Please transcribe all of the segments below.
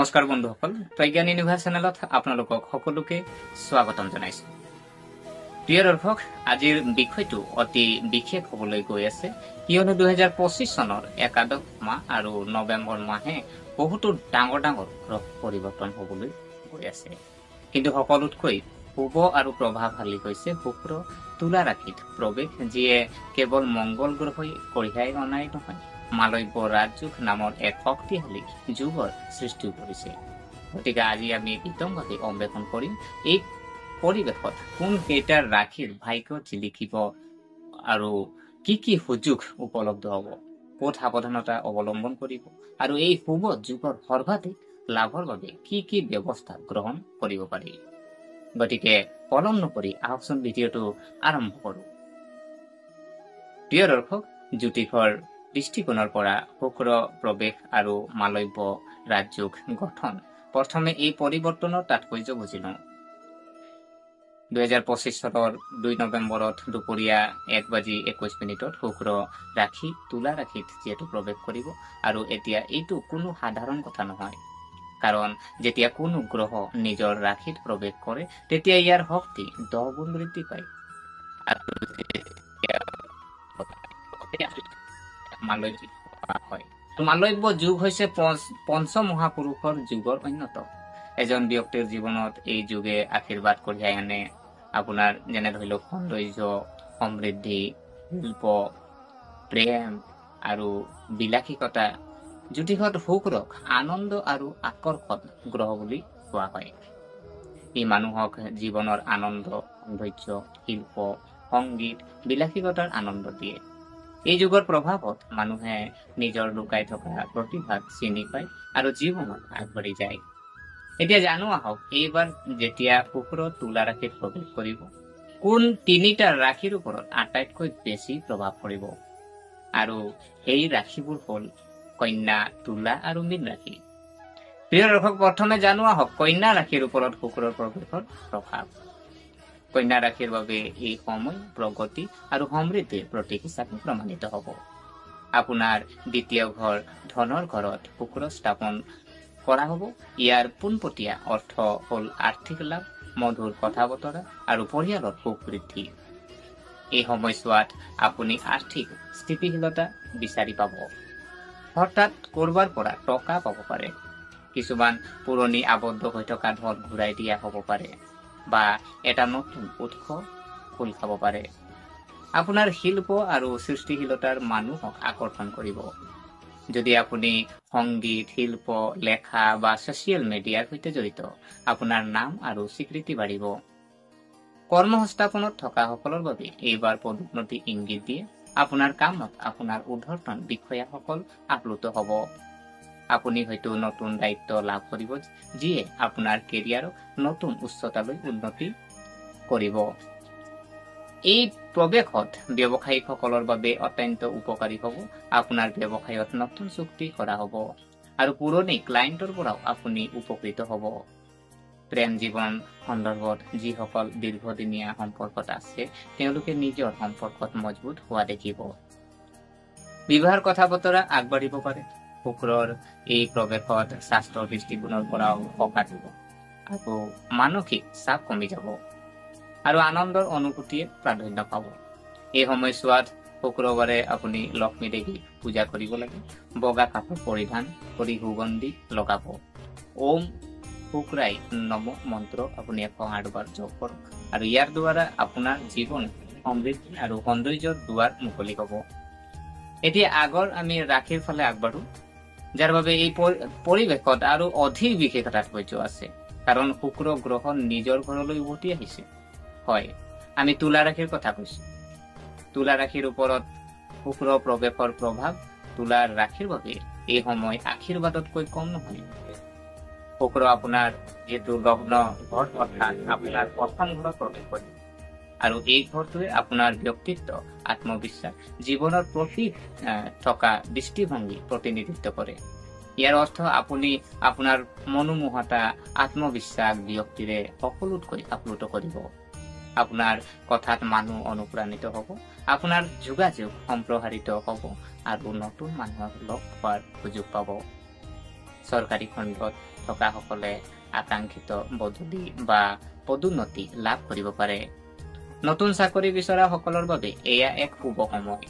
নমস্কাৰ বন্ধুসকল, প্ৰজ্ঞান ইউনিভাৰ্ছ চেনেলত আপোনালোকক সকলোকে স্বাগতম জনাইছো। প্ৰিয় দৰ্শক, আজিৰ বিষয়টো অতি বিশেষ হ'বলৈ গৈ আছে, কিয়নো 2025 চনৰ একাদশ মাহ আৰু নৱেম্বৰ মাহে বহুতো ডাঙৰ ডাঙৰ গ্ৰহ পৰিৱৰ্তন হ'বলৈ গৈ আছে। কিন্তু সকলোতকৈ শুভ আৰু প্ৰভাৱশালী হৈছে শুক্ৰ তুলা ৰাশিত প্ৰৱেশ, যিয়ে কেৱল মংগল গ্ৰহই কঢ়িয়াই অনাই নহয়, মালব্য ৰাজযোগ নামৰ এক শক্তিশালী যুগৰ সৃষ্টি কৰিছে। গতিকে আজি আমি বিতংভাৱে অন্বেষণ কৰিম এই পৰিৱেশত কোন কেইটাৰ ৰাশিৰ ভাগ্য জিলিকিব আৰু কি কি সুযোগ উপলব্ধ হ'ব, ক'ত সাৱধানতা অৱলম্বন কৰিব আৰু এই শুভ যুগৰ সৰ্বাধিক লাভৰ বাবে কি কি ব্যৱস্থা গ্ৰহণ কৰিব পাৰি। গতিকে পলম নকৰি আহকচোন ভিডিঅ'টো আৰম্ভ কৰোঁ। প্ৰিয় দৰ্শক, জ্যোতিষৰ দৃষ্টিকোণৰ পৰা শুক্ৰ প্ৰৱেশ আৰু মালব্য ৰাজযোগ গঠন। প্ৰথমে এই পৰিৱৰ্তনৰ তাৎপৰ্য বুজি লওঁ। 2025 চনৰ 2 নৱেম্বৰত দুপৰীয়া 1:21 শুক্ৰ ৰাশি তুলা ৰাশিত যিহেতু প্ৰৱেশ কৰিব, আৰু এতিয়া এইটো কোনো সাধাৰণ কথা নহয়, কাৰণ যেতিয়া কোনো গ্ৰহ নিজৰ ৰাশিত প্ৰৱেশ কৰে তেতিয়া ইয়াৰ শক্তি 10 গুণ বৃদ্ধি পায়। আৰু মালব্য যুগ হৈছে পঞ্চ মহাপুৰুষৰ যুগৰ অন্যতম। এজন ব্যক্তিৰ জীৱনত এই যুগে আশীৰ্বাদ কঢ়িয়াই আনে। আপোনাৰ যেনে ধৰি লওক সৌন্দৰ্য, সমৃদ্ধি, শিল্প, প্ৰেম আৰু বিলাসিকতা। জ্যোতিষত শুক্ৰক আনন্দ আৰু আকৰ্ষণ গ্ৰহ বুলি কোৱা হয়। ই মানুহক জীৱনৰ আনন্দ, সৌন্দৰ্য, শিল্প, সংগীত, বিলাসিকতাৰ আনন্দ দিয়ে। এই যুগৰ প্ৰভাৱত মানুহে নিজৰ লুকাই থকা প্ৰতিভাক চিনি পায় আৰু জীৱনত আগবাঢ়ি যায়। এতিয়া জানো আহক, এইবাৰ যেতিয়া শুক্ৰ তুলা ৰাশিত প্ৰৱেশ কৰিব, কোন তিনিটা ৰাশিৰ ওপৰত আটাইতকৈ বেছি প্ৰভাৱ পৰিব। আৰু সেই ৰাশিবোৰ হ'ল কন্যা, তুলা আৰু মীন ৰাশি। প্ৰিয় দৰ্শক, প্ৰথমে জানো আহক কন্যা ৰাশিৰ ওপৰত শুক্ৰৰ প্ৰৱেশৰ প্ৰভাৱ। কন্যা ৰাশিৰ বাবে এই সময় প্ৰগতি আৰু সমৃদ্ধিৰ প্ৰতীক হিচাপে প্ৰমাণিত হ'ব। আপোনাৰ দ্বিতীয় ঘৰ ধনৰ ঘৰত শুক্ৰ স্থাপন কৰা হ'ব। ইয়াৰ পোনপটীয়া অৰ্থ হ'ল আৰ্থিক লাভ, মধুৰ কথা বতৰা আৰু পৰিয়ালৰ সুখ বৃদ্ধি। এই সময়ছোৱাত আপুনি আৰ্থিক স্থিতিশীলতা বিচাৰি পাব। হঠাৎ কৰবাৰ পৰা টকা পাব পাৰে। কিছুমান পুৰণি আবদ্ধ হৈ থকা ধন ঘূৰাই দিয়া হ'ব পাৰে, বা এটা নতুন উৎস খোল খাব পাৰে। আপোনাৰ শিল্প আৰু সৃষ্টিশীলতাৰ মানুহক আকৰ্ষণ কৰিব। যদি আপুনি সংগীত, শিল্প, লেখা বা ছচিয়েল মিডিয়াৰ সৈতে জড়িত, আপোনাৰ নাম আৰু স্বীকৃতি বাঢ়িব। কৰ্মসংস্থাপনত থকা সকলৰ বাবে এইবাৰ পদোন্নতি ইংগিত দিয়ে। আপোনাৰ কামত আপোনাৰ ঊৰ্ধ্বতন বিষয়াসকল আপ্লুত হ'ব। আপুনি হয়তো নতুন দায়িত্ব লাভ কৰিব, যিয়ে আপোনাৰ কেৰিয়াৰক নতুন উচ্চতালৈ উন্নতি কৰিব। এই প্ৰৱেশত ব্যৱসায়িকসকলৰ বাবে অত্যন্ত উপকাৰী হ'ব। আপোনাৰ ব্যৱসায়ত নতুন চুক্তি কৰা হ'ব আৰু পুৰণি ক্লায়েণ্টৰ পৰাও আপুনি উপকৃত হ'ব। প্ৰেম জীৱন সন্দৰ্ভত যিসকল দীৰ্ঘদিনীয়া সম্পৰ্কত আছে, তেওঁলোকে নিজৰ সম্পৰ্কত মজবুত হোৱা দেখিব। বিবাহৰ কথা বতৰা আগবাঢ়িব পাৰে। শুক্ৰৰ এই প্ৰৱেশত স্বাস্থ্যৰ দৃষ্টিকোণৰ পৰাও সকাহ দিব আৰু মানসিক চাপ কমি যাব আৰু আনন্দৰ অনুভূতিয়ে প্ৰাধান্য পাব। এই সময়ছোৱাত শুক্ৰবাৰে আপুনি লক্ষ্মী দেৱীক পূজা কৰিব লাগে। বগা কাপোৰ পৰিধান কৰি সুগন্ধি লগাব। ওম শুক্ৰাই নম মন্ত্ৰ আপুনি 108 বাৰ জপ কৰক, আৰু ইয়াৰ দ্বাৰা আপোনাৰ জীৱন সমৃদ্ধি আৰু সৌন্দৰ্যৰ দুৱাৰ মুকলি হ'ব। এতিয়া আগৰ আমি ৰাশিৰ ফালে আগবাঢ়ো, যাৰ বাবে এই পৰিৱেশত আৰু অধিক বিশেষ তাৎপৰ্য আছে, কাৰণ শুক্ৰ গ্ৰহ নিজৰ ঘৰলৈ উভতি আহিছে। হয়, আমি তুলা ৰাশিৰ কথা কৈছো। তুলা ৰাশিৰ ওপৰত শুক্ৰ প্ৰৱেশৰ প্ৰভাৱ তুলা ৰাশিৰ বাবে এই সময় আশীৰ্বাদতকৈ কম নহয়। শুক্ৰ আপোনাৰ যিহেতু লগ্ন ঘৰ, অৰ্থাৎ আপোনাৰ প্ৰথম ঘৰত প্ৰৱেশ কৰিব, আৰু এই ঘৰটোৱে আপোনাৰ ব্যক্তিত্ব, আত্মবিশ্বাস, জীৱনৰ প্ৰতি থকা দৃষ্টিভংগী প্ৰতিনিধিত্ব কৰে। ইয়াৰ অৰ্থ আপুনি আপোনাৰ মনোমোহতা, আত্মবিশ্বাস ব্যক্তিৰে সকলোতকৈ আপ্লুত কৰিব। আপোনাৰ কথাত মানুহ অনুপ্ৰাণিত হ'ব, আপোনাৰ যোগাযোগ সম্প্ৰসাৰিত হ'ব আৰু নতুন মানুহক লগ পোৱাৰ সুযোগ পাব। চৰকাৰী খণ্ডত থকা সকলে আকাংক্ষিত বদলি বা পদোন্নতি লাভ কৰিব পাৰে। নতুন চাকৰি বিচৰা সকলৰ বাবে এয়া এক শুভ সময়।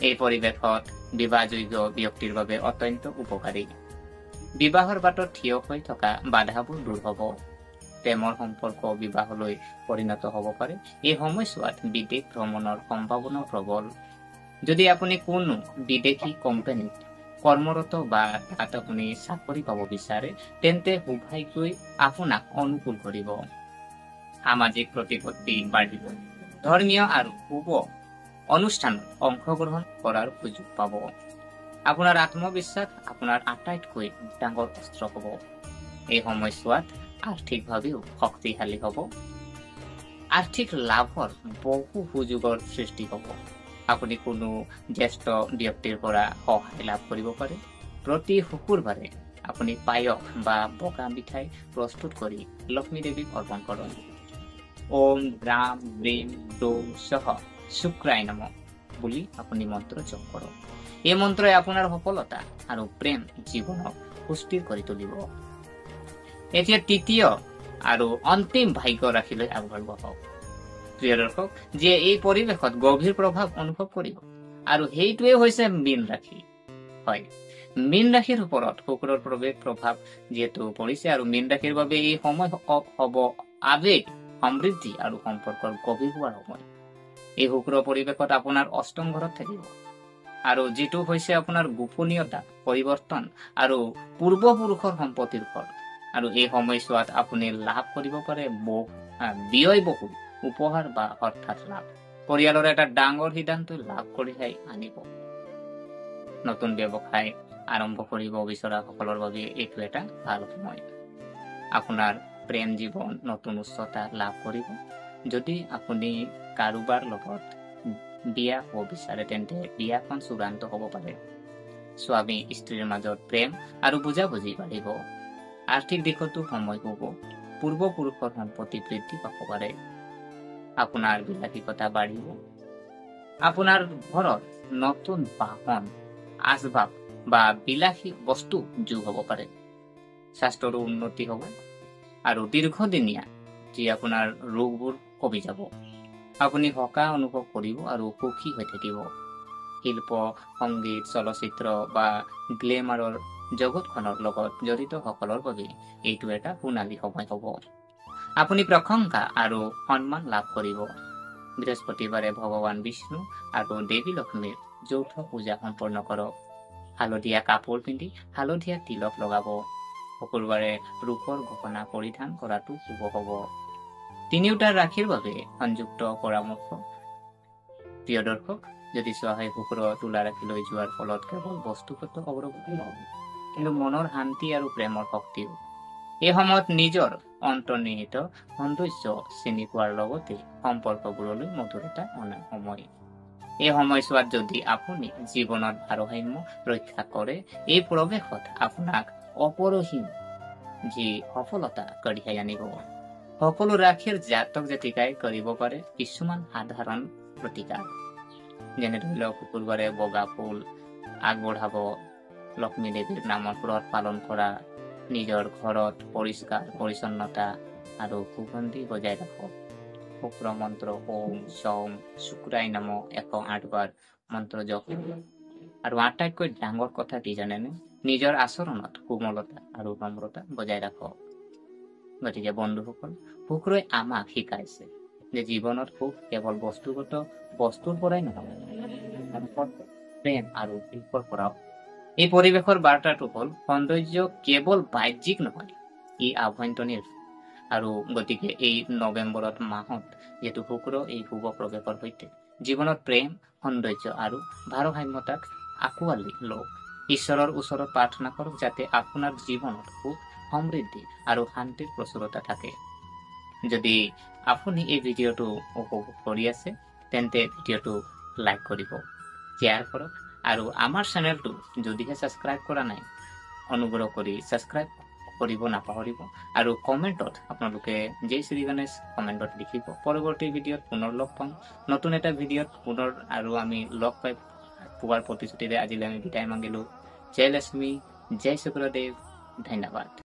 এই পৰিৱেশত বিবাহযোগ্য ব্যক্তিৰ বাবে অত্যন্ত উপকাৰী। বিবাহৰ বাটত থিয় হৈ থকা বাধাবোৰ দূৰ হ'ব। প্ৰেমৰ সম্পৰ্ক বিবাহলৈ পৰিণত হ'ব পাৰে। এই সময়ছোৱাত বিদেশ ভ্ৰমণৰ সম্ভাৱনা প্ৰবল। যদি আপুনি কোনো বিদেশী কোম্পানীত কৰ্মৰত বা তাত আপুনি চাকৰি পাব বিচাৰে, তেন্তে সৌভাগ্যই আপোনাক অনুকূল কৰিব। সামাজিক প্ৰতিপত্তি বাঢ়িব। ধৰ্মীয় আৰু শুভ অনুষ্ঠানত অংশগ্ৰহণ কৰাৰ সুযোগ পাব। আপোনাৰ আত্মবিশ্বাস আপোনাৰ আটাইতকৈ ডাঙৰ অস্ত্ৰ হ'ব। এই সময়ছোৱাত আৰ্থিকভাৱেও শক্তিশালী হ'ব। আৰ্থিক লাভৰ বহু সুযোগৰ সৃষ্টি হ'ব। আপুনি কোনো জ্যেষ্ঠ ব্যক্তিৰ পৰা সহায় লাভ কৰিব পাৰে। প্ৰতি শুকুৰবাৰে আপুনি পায়স বা বগা মিঠাই প্ৰস্তুত কৰি লক্ষ্মী দেৱীক অৰ্পণ কৰক। ওম ৰাম ব্ৰীম দ্ৰৌম সহ শুক্ৰাই নমঃ বুলি আপুনি মন্ত্ৰ জপ কৰক। এই মন্ত্ৰই আপোনাৰ সফলতা আৰু প্ৰেম জীৱনক সুস্থিৰ কৰি তুলিব। এতিয়া তৃতীয় আৰু অন্তিম ভাগ্য ৰাশিলৈ আগবাঢ়িব হওক। প্ৰিয় দৰ্শক, যিয়ে এই পৰিৱেশত গভীৰ প্ৰভাৱ অনুভৱ কৰিব, আৰু সেইটোৱে হৈছে মীন ৰাশি। হয়, মীন ৰাশিৰ ওপৰত শুক্ৰৰ প্ৰভাৱ যিহেতু পৰিছে, আৰু মীন ৰাশিৰ বাবে এই সময় হ'ব আবেগ, সমৃদ্ধি আৰু সম্পৰ্কৰ গভীৰ হোৱাৰ সময়। এই শুক্ৰ পৰিৱেশত আপোনাৰ অষ্টম ঘৰত থাকিব, আৰু যিটো হৈছে আপোনাৰ গোপনীয়তা, পৰিৱৰ্তন আৰু পূৰ্বপুৰুষৰ সম্পত্তিৰ ঘৰ। আৰু এই সময়ছোৱাত আপুনি লাভ কৰিব পাৰে ব্যয়বহুল উপহাৰ বা হঠাৎ লাভ। পৰিয়ালৰ এটা ডাঙৰ সিদ্ধান্ত লাভ কৰিহে আনিব। নতুন ব্যৱসায় আৰম্ভ কৰিব বিচৰা সকলৰ বাবে এইটো এটা ভাল সময়। আপোনাৰ প্ৰেম জীৱন নতুন উচ্চতা লাভ কৰিব। যদি আপুনি কাৰোবাৰ লগত বিয়া হ'ব বিচাৰে, তেন্তে বিয়াখন চূড়ান্ত হ'ব পাৰে। স্বামী স্ত্ৰীৰ মাজত প্ৰেম আৰু বুজাবুজি বাঢ়িব। আৰ্থিক দিশতো সময় হ'ব। পূৰ্বপুৰুষৰ সম্পত্তি বৃদ্ধি পাব পাৰে। আপোনাৰ বিলাসিতা বাঢ়িব। আপোনাৰ ঘৰত নতুন বাহন, আচবাব বা বিলাসী বস্তু যোগ হ'ব পাৰে। স্বাস্থ্যৰো উন্নতি হ'ব, আৰু দীৰ্ঘদিনীয়া যি আপোনাৰ ৰোগবোৰ কমি যাব। আপুনি সকাহ অনুভৱ কৰিব আৰু সুখী হৈ থাকিব। শিল্প, সংগীত, চলচ্চিত্ৰ বা গ্লেমাৰৰ জগতখনৰ লগত জড়িত সকলৰ বাবে এইটো এটা সোণালী সময় হ'ব। আপুনি প্ৰশংসা আৰু সন্মান লাভ কৰিব। বৃহস্পতিবাৰে ভগৱান বিষ্ণু আৰু দেৱী লক্ষ্মীৰ যৌথ পূজা সম্পন্ন কৰক। হালধীয়া কাপোৰ পিন্ধি হালধীয়া তিলক লগাব। শুকুৰবাৰে ৰূপৰ গহনা পৰিধান কৰাটো শুভ হ'ব। তিনিওটা ৰাশিৰ বাবে সংযুক্ত পৰামৰ্শ। প্ৰিয় দৰ্শক, যদি চোৱা হয়, শুক্ৰ তুলা ৰাশিলৈ যোৱাৰ ফলত কেৱল বস্তুগত অগ্ৰগতি নহয়, কিন্তু মনৰ শান্তি আৰু প্ৰেমৰ শক্তিও। এই সময়ত নিজৰ অন্তৰ্নিহিত সৌন্দৰ্য চিনি পোৱাৰ লগতে সম্পৰ্কবোৰলৈ মধুৰতা অনাৰ সময়। এই সময়ছোৱাত যদি আপুনি জীৱনত ভাৰসাম্য ৰক্ষা কৰে, এই প্ৰৱেশত আপোনাক অপৰসীম যি সফলতা কঢ়িয়াই আনিব। সকলো ৰাশিৰ জাতক জাতিকাই কৰিব পাৰে কিছুমান সাধাৰণ প্ৰতিকাৰ, যেনে ধৰি লওক শুকুৰবাৰে বগা ফুল আগবঢ়াব, লক্ষ্মী দেৱীৰ নামত ব্ৰত পালন কৰা, নিজৰ ঘৰত পৰিষ্কাৰ পৰিচ্ছন্নতা আৰু সুগন্ধি বজাই ৰাখক। শুক্ৰ মন্ত্ৰ ওম সৌম শুক্ৰাই নমঃ 108 বাৰ মন্ত্ৰ জপ। আৰু আটাইতকৈ ডাঙৰ কথা কি জানেনে? নিজৰ আচৰণত কোমলতা আৰু নম্ৰতা বজাই ৰাখক। গতিকে বন্ধুসকল, শুক্ৰই আমাক শিকাইছে যে জীৱনত সুখ কেৱল বস্তুগত বস্তুৰ পৰাই নহয়, প্ৰেম আৰু শিল্পৰ পৰাও। এই পৰিৱেশৰ বাৰ্তাটো হ'ল সৌন্দৰ্য কেৱল বাহ্যিক নহয়, ই আভ্যন্তৰীণ। আৰু গতিকে এই নৱেম্বৰত মাহত যিহেতু শুক্ৰ এই শুভ প্ৰৱেশৰ সৈতে জীৱনত প্ৰেম, সৌন্দৰ্য আৰু ভাৰসাম্যতাক আঁকোৱালি লওক। ঈশ্বৰৰ ওচৰত প্ৰাৰ্থনা কৰক যাতে আপোনাৰ জীৱনত সুখ, সমৃদ্ধি আৰু শান্তিৰ প্ৰচুৰতা থাকে। যদি আপুনি এই ভিডিঅ'টো উপভোগ কৰি আছে, তেন্তে ভিডিঅ'টো লাইক কৰিব, শ্বেয়াৰ কৰক, আৰু আমাৰ চেনেলটো যদিহে ছাবস্ক্ৰাইব কৰা নাই, অনুগ্ৰহ কৰি ছাবস্ক্ৰাইব কৰিব নাপাহৰিব। আৰু কমেণ্টত আপোনালোকে জয় শ্ৰী গণেশ কমেণ্টত লিখিব। পৰৱৰ্তী ভিডিঅ'ত পুনৰ লগ পাম, নতুন এটা ভিডিঅ'ত পুনৰ আৰু আমি লগ পাই পোৱাৰ প্ৰতিশ্ৰুতিৰে আজিলৈ আমি বিদায় মাগিলোঁ। জয় লক্ষ্মী, জয় শুক্ৰদেৱ, ধন্যবাদ।